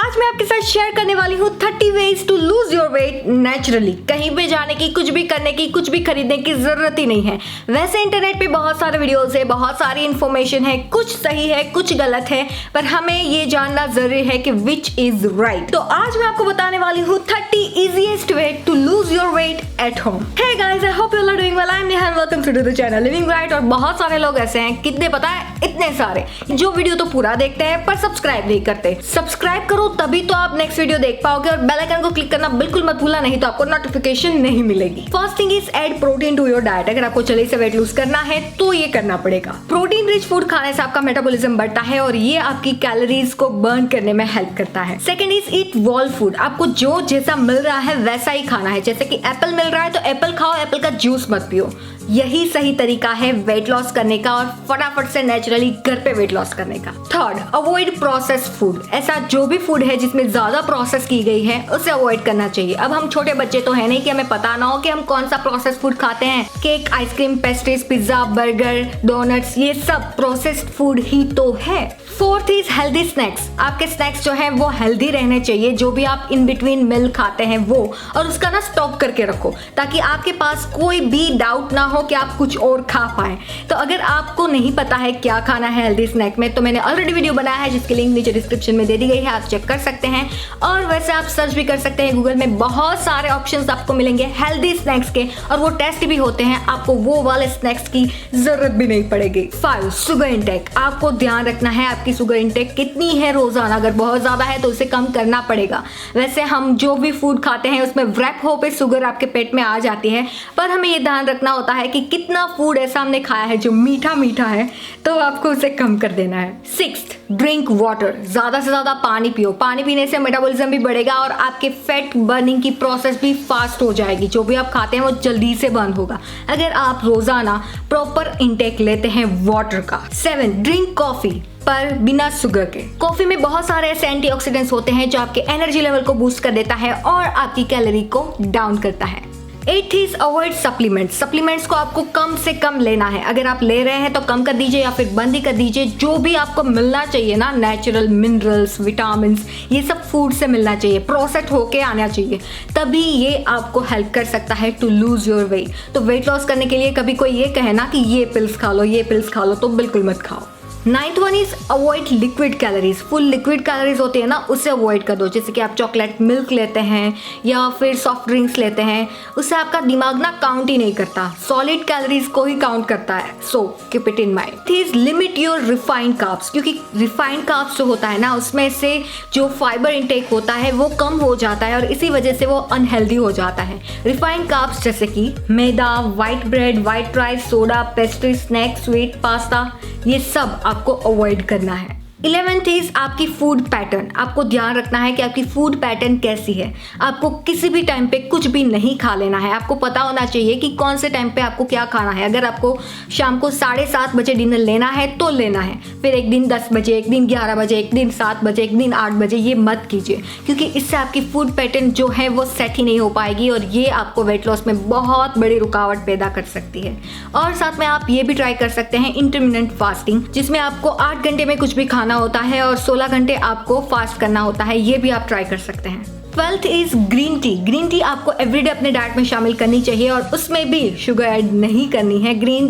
आज मैं आपके साथ शेयर करने वाली हूँ 30 ways to lose your weight naturally. कहीं भी जाने की, कुछ भी करने की, कुछ भी खरीदने की जरूरत ही नहीं है। वैसे इंटरनेट पे बहुत सारे वीडियोस है, बहुत सारी इंफॉर्मेशन है, कुछ सही है कुछ गलत है, पर हमें ये जानना जरूरी है कि विच इज राइट। तो आज मैं आपको बताने वाली हूँ 30 easiest way to lose your weight at home. Hey guys, I hope you are doing well. I am Neha, welcome to the channel living right. और बहुत सारे लोग ऐसे हैं, कितने पता है, इतने सारे, जो वीडियो तो पूरा देखते हैं पर सब्सक्राइब नहीं करते। सब्सक्राइब करो तभी तो आप नेक्स्ट वीडियो देख पाओगे, और बेल आइकन को क्लिक करना बिल्कुल मत भूलना, नहीं तो आपको नोटिफिकेशन नहीं मिलेगी। First thing is add protein to your diet. अगर आपको जल्दी से वेट लूज करना है तो ये करना पड़ेगा। प्रोटीन रिच फूड खाने से आपका मेटाबॉलिज्म बढ़ता है और ये आपकी कैलोरीज को बर्न करने में हेल्प करता है। Second is eat whole food. आपको जो जैसा मिल रहा है वैसा ही खाना है। जैसे कि एप्पल मिल रहा है तो एप्पल खाओ, एप्पल का जूस मत पियो। यही सही तरीका है वेट लॉस करने का और फटाफट से नेचुरली घर पे वेट लॉस करने का। Third, avoid processed food. ऐसा जो भी फूड है जिसमें ज्यादा प्रोसेस की गई है उसे अवॉइड करना चाहिए। अब हम छोटे बच्चे तो है नहीं कि हमें पता ना हो कि हम कौन सा प्रोसेस्ड फूड खाते हैं। Cake, ice cream, pastries, pizza, burger, donuts, ये सब प्रोसेस्ड फूड ही तो है। Fourth is healthy snacks. आपके स्नैक्स जो है वो हेल्दी रहने चाहिए। जो भी आप इन बिटवीन मील खाते हैं वो, और उसका ना स्टॉक करके रखो ताकि आपके पास कोई भी डाउट ना हो कि आप कुछ और खा पाए। तो अगर आपको नहीं पता है क्या खाना है हेल्दी स्नैक में, तो मैंने ऑलरेडी वीडियो बनाया है जिसकी लिंक नीचे डिस्क्रिप्शन में दे दी गई है, आप चेक कर सकते हैं। और वैसे आप सर्च भी कर सकते हैं गूगल में, बहुत सारे ऑप्शंस आपको मिलेंगे हेल्दी स्नैक्स के, और वो टेस्ट भी होते हैं। आपको वो वाले स्नैक्स की जरूरत भी नहीं पड़ेगी। 5, शुगर इंटेक। आपको ध्यान रखना है आपकी शुगर इंटेक कितनी है रोजाना। अगर बहुत ज्यादा है तो उसे कम करना पड़ेगा। वैसे हम जो भी फूड खाते हैं उसमें व्रैप हो पे शुगर आपके पेट में आ जाती है, पर हमें ये ध्यान रखना होता है कि कितना फूड ऐसा हमने खाया है जो मीठा मीठा है, तो आपको उसे कम कर देना है। 6th, drink water. ज्यादा से ज्यादा पानी पियो। पानी पीने से मेटाबॉलिज्म भी बढ़ेगा और आपके फैट बर्निंग की प्रोसेस भी फास्ट हो जाएगी। जो भी आप खाते हैं वो जल्दी से बर्न होगा अगर आप रोजाना प्रॉपर इंटेक लेते हैं वाटर का। 7, ड्रिंक कॉफी, पर बिना शुगर के। कॉफी में बहुत सारे ऐसे एंटीऑक्सीडेंट्स होते हैं जो आपके एनर्जी लेवल को बूस्ट कर देता है और आपकी कैलोरी को डाउन करता है। 8th is avoid supplements. Supplements को आपको कम से कम लेना है। अगर आप ले रहे हैं तो कम कर दीजिए या फिर बंद ही कर dीजिए। जो भी आपको मिलना चाहिए ना, नेचुरल मिनरल्स, विटामिन, ये सब फूड से मिलना चाहिए, प्रोसेस होके आना चाहिए, तभी ये आपको हेल्प कर सकता है टू लूज योर वेट। तो वेट लॉस करने के लिए कभी कोई ये कहे ना कि ये पिल्स खा लो, ये पिल्स खा लो, तो बिल्कुल मत खाओ। 9th one is avoid liquid calories. Full liquid calories होती है ना, उससे अवॉइड कर दो। जैसे कि आप चॉकलेट मिल्क लेते हैं या फिर सॉफ्ट ड्रिंक्स लेते हैं, उससे आपका दिमाग ना काउंट ही नहीं करता, सॉलिड कैलोरीज को ही काउंट करता है। So keep it in mind. Please limit your refined carbs, क्योंकि रिफाइंड कार्ब्स जो होता है ना, उसमें से जो फाइबर इंटेक होता है वो कम हो जाता है और इसी वजह से वो अनहेल्दी हो जाता है। रिफाइंड कार्ब्स जैसे कि मैदा, white bread, white rice, soda, pastry, snack, sweet, pasta, ये सब आपको अवॉइड करना है। 11th इज आपकी फूड पैटर्न। आपको ध्यान रखना है कि आपकी फूड पैटर्न कैसी है। आपको किसी भी टाइम पे कुछ भी नहीं खा लेना है। आपको पता होना चाहिए कि कौन से टाइम पे आपको क्या खाना है। अगर आपको शाम को 7:30 बजे डिनर लेना है तो लेना है, फिर एक दिन 10 बजे, एक दिन 11 बजे, एक दिन 7 बजे, एक दिन 8 बजे, ये मत कीजिए, क्योंकि इससे आपकी फूड पैटर्न जो है वो सेट ही नहीं हो पाएगी और ये आपको वेट लॉस में बहुत बड़ी रुकावट पैदा कर सकती है। और साथ में आप ये भी ट्राई कर सकते हैं इंटरमिटेंट फास्टिंग, जिसमें आपको 8 घंटे में कुछ भी खाना होता है और 16 घंटे आपको फास्ट करना होता है। ये भी आप ट्राई कर सकते हैं। 12th is green tea. Green tea आपको एवरीडे अपने डाइट में शामिल करनी चाहिए और उसमें भी शुगर ऐड नहीं करनी है। ग्रीन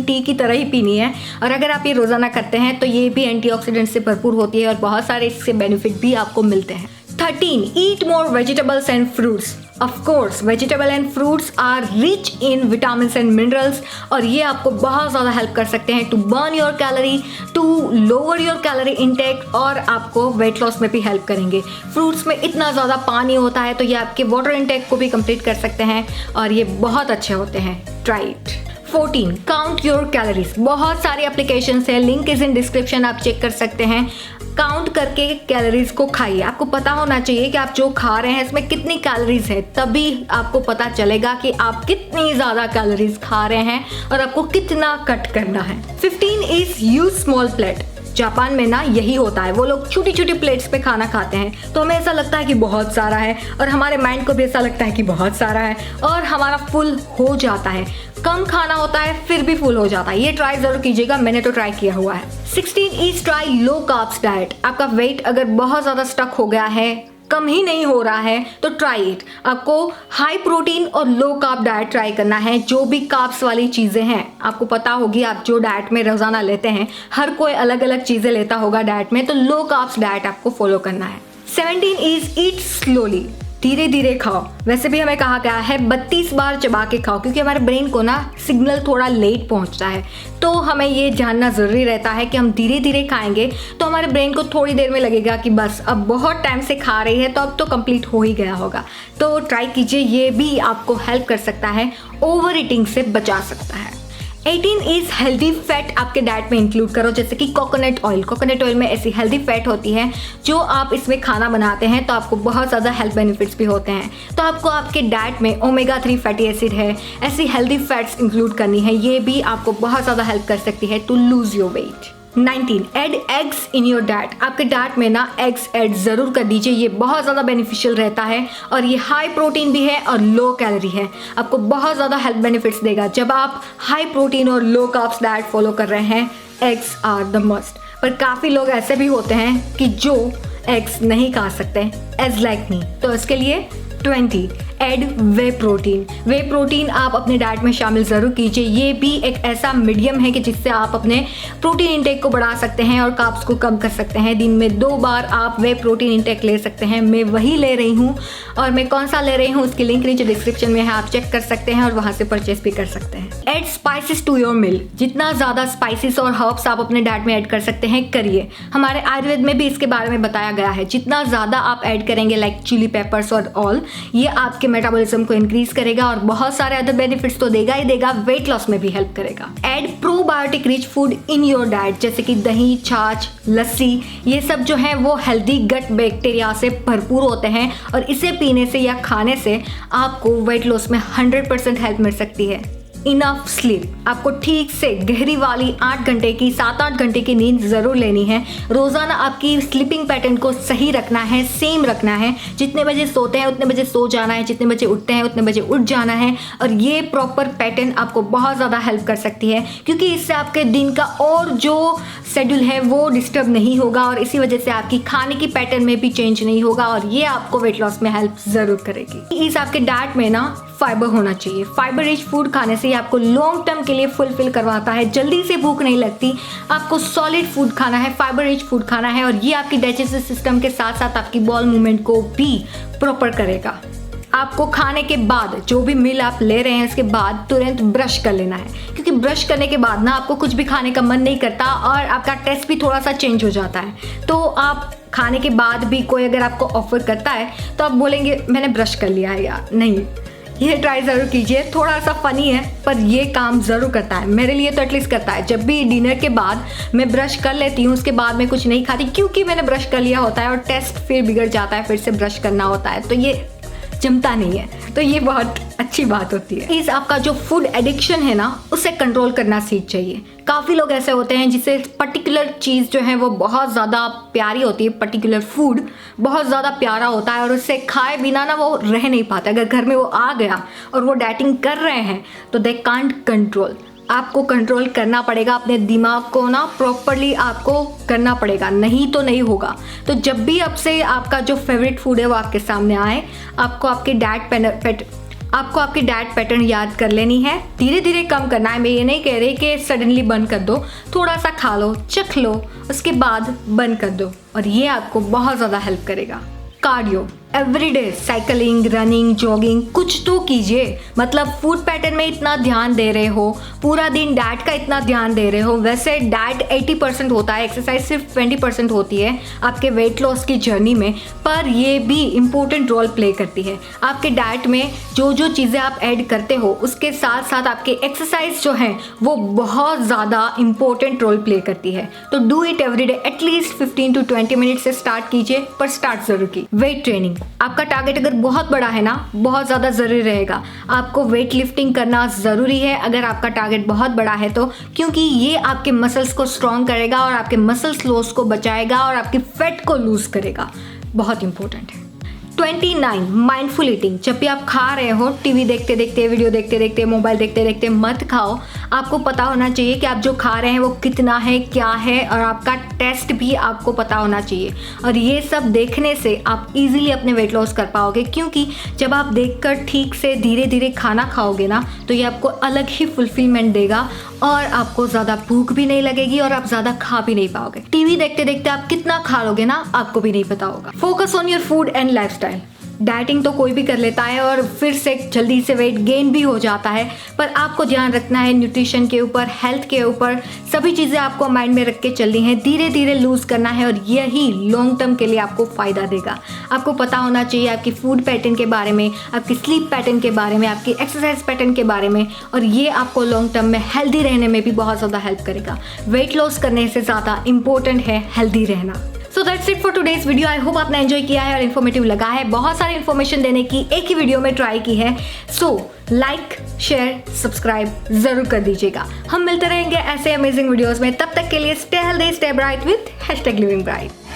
टी की तरह ही पीनी है, और अगर आप ये रोजाना करते हैं तो ये भी एंटीऑक्सीडेंट से भरपूर होती है और बहुत सारे इससे बेनिफिट भी आपको मिलते हैं। 13, eat more vegetables and fruits. Of course, vegetable and fruits are rich in vitamins and minerals, और ये आपको बहुत ज़्यादा हेल्प कर सकते हैं to burn your calorie, to lower your calorie intake, और आपको वेट लॉस में भी हेल्प करेंगे। फ्रूट्स में इतना ज़्यादा पानी होता है तो ये आपके वाटर इंटेक को भी कंप्लीट कर सकते हैं और ये बहुत अच्छे होते हैं। Try it. 14, count your calories. बहुत सारी एप्लीकेशंस है, लिंक इज इन डिस्क्रिप्शन, आप चेक कर सकते हैं। काउंट करके कैलोरीज को खाइए। आपको पता होना चाहिए कि आप जो खा रहे हैं इसमें कितनी कैलोरीज है, तभी आपको पता चलेगा कि आप कितनी ज्यादा कैलोरीज खा रहे हैं और आपको कितना कट करना है। 15 is use small plate. Japan में ना यही होता है, वो लोग छोटी छोटी प्लेट्स पे खाना खाते हैं, तो हमें ऐसा लगता है कि बहुत सारा है और हमारे माइंड को भी ऐसा लगता है कि बहुत सारा है और हमारा फुल हो जाता है। कम खाना होता है फिर भी फुल हो जाता है। ये ट्राई जरूर कीजिएगा, मैंने तो ट्राई किया हुआ है। 16 is try low carbs diet. आपका वेट अगर बहुत ज़्यादा स्टक हो गया है, कम ही नहीं हो रहा है, तो ट्राई इट। आपको हाई प्रोटीन और लो कार्ब डाइट ट्राई करना है। जो भी कार्ब्स वाली चीज़ें हैं, आपको पता होगी आप जो डाइट में रोज़ाना लेते हैं, हर कोई अलग अलग चीज़ें लेता होगा डाइट में, तो लो कार्ब्स डाइट आपको फॉलो करना है। 17 इज ईट स्लोली। धीरे धीरे खाओ। वैसे भी हमें कहा गया है 32 बार चबा के खाओ, क्योंकि हमारे ब्रेन को ना सिग्नल थोड़ा लेट पहुंचता है, तो हमें ये जानना ज़रूरी रहता है कि हम धीरे धीरे खाएंगे तो हमारे ब्रेन को थोड़ी देर में लगेगा कि बस अब बहुत टाइम से खा रही है तो अब तो कंप्लीट हो ही गया होगा। तो ट्राई कीजिए, ये भी आपको हेल्प कर सकता है, ओवर ईटिंग से बचा सकता है। 18 इज हेल्दी फैट आपके डाइट में इंक्लूड करो, जैसे कि कोकोनट ऑयल। कोकोनट ऑयल में ऐसी हेल्दी फैट होती है जो आप इसमें खाना बनाते हैं तो आपको बहुत ज़्यादा हेल्थ बेनिफिट्स भी होते हैं। तो आपको आपके डाइट में ओमेगा 3 फैटी एसिड है, ऐसी हेल्दी फैट्स इंक्लूड करनी है। ये भी आपको बहुत ज़्यादा हेल्प कर सकती है to lose your weight. 19 add eggs in your diet. आपके डाइट में ना एग्स ऐड ज़रूर कर दीजिए, ये बहुत ज़्यादा बेनिफिशियल रहता है और ये हाई प्रोटीन भी है और लो कैलोरी है। आपको बहुत ज़्यादा हेल्थ बेनिफिट्स देगा। जब आप हाई प्रोटीन और लो कार्ब्स डाइट फॉलो कर रहे हैं, एग्स आर द मस्ट। पर काफ़ी लोग ऐसे भी होते हैं कि जो एग्स नहीं खा सकते, एज लाइक मी। तो इसके लिए 20 ऐड वे प्रोटीन। वे प्रोटीन आप अपने डाइट में शामिल ज़रूर कीजिए। ये भी एक ऐसा मीडियम है कि जिससे आप अपने प्रोटीन इंटेक को बढ़ा सकते हैं और कार्ब्स को कम कर सकते हैं। दिन में 2 बार आप वे प्रोटीन इंटेक ले सकते हैं। मैं वही ले रही हूँ और मैं कौन सा ले रही हूँ उसकी लिंक नीचे डिस्क्रिप्शन में है, आप चेक कर सकते हैं और वहाँ से परचेस भी कर सकते हैं। Add spices to your meal. जितना ज़्यादा स्पाइसेस और हर्ब्स आप अपने डाइट में ऐड कर सकते हैं, करिए। हमारे आयुर्वेद में भी इसके बारे में बताया गया है। जितना ज़्यादा आप ऐड करेंगे, लाइक चिली पेपर्स और ऑल, ये आपके मेटाबॉलिज्म को इंक्रीज करेगा और बहुत सारे अदर बेनिफिट्स तो देगा ही देगा, वेट लॉस में भी हेल्प करेगा। Add probiotic rich food in your diet, जैसे कि दही, छाछ, लस्सी, ये सब जो है वो हेल्दी गट बैक्टीरिया से भरपूर होते हैं और इसे पीने से या खाने से आपको वेट लॉस में 100% हेल्प मिल सकती है। Enough sleep. आपको ठीक से गहरी वाली 8 घंटे की 7-8 घंटे की नींद ज़रूर लेनी है। रोज़ाना आपकी स्लीपिंग पैटर्न को सही रखना है, सेम रखना है। जितने बजे सोते हैं उतने बजे सो जाना है, जितने बजे उठते हैं उतने बजे उठ जाना है। और ये प्रॉपर पैटर्न आपको बहुत ज़्यादा हेल्प कर सकती है, क्योंकि इससे आपके दिन का और जो शेड्यूल है वो डिस्टर्ब नहीं होगा और इसी वजह से आपकी खाने की पैटर्न में भी चेंज नहीं होगा और ये आपको वेट लॉस में हेल्प ज़रूर करेगी। इस आपके डाइट में ना फाइबर होना चाहिए। फाइबर रिच फूड खाने से आपको लॉन्ग टर्म के लिए फुलफिल करवाता है, जल्दी से भूख नहीं लगती। आपको सॉलिड फूड खाना है, फाइबर रिच फूड खाना है और ये आपकी डाइजेस्टिव सिस्टम के साथ साथ आपकी बॉल मूवमेंट को भी प्रॉपर करेगा। आपको खाने के बाद जो भी मील आप ले रहे हैं उसके बाद तुरंत ब्रश कर लेना है, क्योंकि ब्रश करने के बाद ना आपको कुछ भी खाने का मन नहीं करता और आपका टेस्ट भी थोड़ा सा चेंज हो जाता है। तो आप खाने के बाद भी कोई अगर आपको ऑफर करता है तो आप बोलेंगे मैंने ब्रश कर लिया है यार। नहीं, ये ट्राई ज़रूर कीजिए। थोड़ा सा फ़नी है पर ये काम ज़रूर करता है। मेरे लिए तो एटलीस्ट करता है। जब भी डिनर के बाद मैं ब्रश कर लेती हूँ, उसके बाद मैं कुछ नहीं खाती, क्योंकि मैंने ब्रश कर लिया होता है और टेस्ट फिर बिगड़ जाता है, फिर से ब्रश करना होता है, तो ये जमता नहीं है। तो ये बहुत अच्छी बात होती है। इस आपका जो फूड एडिक्शन है ना, उसे कंट्रोल करना सीख चाहिए। काफ़ी लोग ऐसे होते हैं जिसे पर्टिकुलर चीज़ जो है वो बहुत ज़्यादा प्यारी होती है, पर्टिकुलर फूड बहुत ज़्यादा प्यारा होता है और उससे खाए बिना ना वो रह नहीं पाते। अगर घर में वो आ गया और वो डाइटिंग कर रहे हैं तो दे कांट कंट्रोल। आपको कंट्रोल करना पड़ेगा अपने दिमाग को ना, प्रॉपरली आपको करना पड़ेगा, नहीं तो नहीं होगा। तो जब भी आपसे आपका जो फेवरेट फूड है वो आपके सामने आए, आपको आपकी डाइट पैटर्न याद कर लेनी है। धीरे धीरे कम करना है। मैं ये नहीं कह रही कि सडनली बंद कर दो, थोड़ा सा खा लो, चख लो, उसके बाद बंद कर दो और ये आपको बहुत ज़्यादा हेल्प करेगा। Cardio, everyday cycling, running, jogging, कुछ तो कीजिए। मतलब फूड पैटर्न में इतना ध्यान दे रहे हो, पूरा दिन डाइट का इतना ध्यान दे रहे हो। वैसे डाइट 80% होता है, एक्सरसाइज सिर्फ 20% होती है आपके वेट लॉस की जर्नी में, पर ये भी इम्पोर्टेंट रोल प्ले करती है। आपके डाइट में जो जो चीज़ें आप ऐड करते हो उसके साथ साथ आपके एक्सरसाइज जो हैं वो बहुत ज़्यादा इम्पोर्टेंट रोल प्ले करती है। तो do it everyday, at least 15 to 20 minute से स्टार्ट कीजिए, पर स्टार्ट ज़रूर की। वेट ट्रेनिंग, आपका टारगेट अगर बहुत बड़ा है ना, बहुत ज़्यादा ज़रूरी रहेगा आपको वेट लिफ्टिंग करना ज़रूरी है अगर आपका टारगेट बहुत बड़ा है तो, क्योंकि ये आपके मसल्स को स्ट्रॉन्ग करेगा और आपके मसल्स लॉस को बचाएगा और आपकी फैट को लूज़ करेगा। बहुत इंपॉर्टेंट है। 29 माइंडफुल ईटिंग। जब भी आप खा रहे हो, टीवी देखते देखते, वीडियो देखते देखते, मोबाइल देखते देखते मत खाओ। आपको पता होना चाहिए कि आप जो खा रहे हैं वो कितना है, क्या है, और आपका टेस्ट भी आपको पता होना चाहिए। और ये सब देखने से आप इजीली अपने वेट लॉस कर पाओगे, क्योंकि जब आप देखकर ठीक से धीरे धीरे खाना खाओगे ना तो ये आपको अलग ही फुलफिलमेंट देगा और आपको ज़्यादा भूख भी नहीं लगेगी और आप ज़्यादा खा भी नहीं पाओगे। टीवी देखते देखते आप कितना खा लोगे ना आपको भी नहीं पता होगा। Focus on your food and lifestyle. Dieting तो कोई भी कर लेता है और फिर से जल्दी से वेट गेन भी हो जाता है, पर आपको ध्यान रखना है न्यूट्रिशन के ऊपर, हेल्थ के ऊपर, सभी चीज़ें आपको माइंड में रख के चलनी है। धीरे धीरे लूज़ करना है और यही लॉन्ग टर्म के लिए आपको फ़ायदा देगा। आपको पता होना चाहिए आपकी फूड पैटर्न के बारे में, आपकी स्लीप पैटर्न के बारे में, आपकी एक्सरसाइज पैटर्न के बारे में, और ये आपको लॉन्ग टर्म में हेल्दी रहने में भी बहुत ज़्यादा हेल्प करेगा। वेट लॉस करने से ज़्यादा इंपॉर्टेंट है हेल्दी रहना। So that's it for today's video. I hope आपने एंजॉय किया है और इन्फॉर्मेटिव लगा है। बहुत सारी इन्फॉर्मेशन देने की एक ही वीडियो में ट्राई की है। सो लाइक, शेयर, सब्सक्राइब जरूर कर दीजिएगा। हम मिलते रहेंगे ऐसे अमेजिंग वीडियोस में। तब तक के लिए stay healthy, stay bright with #livingbright।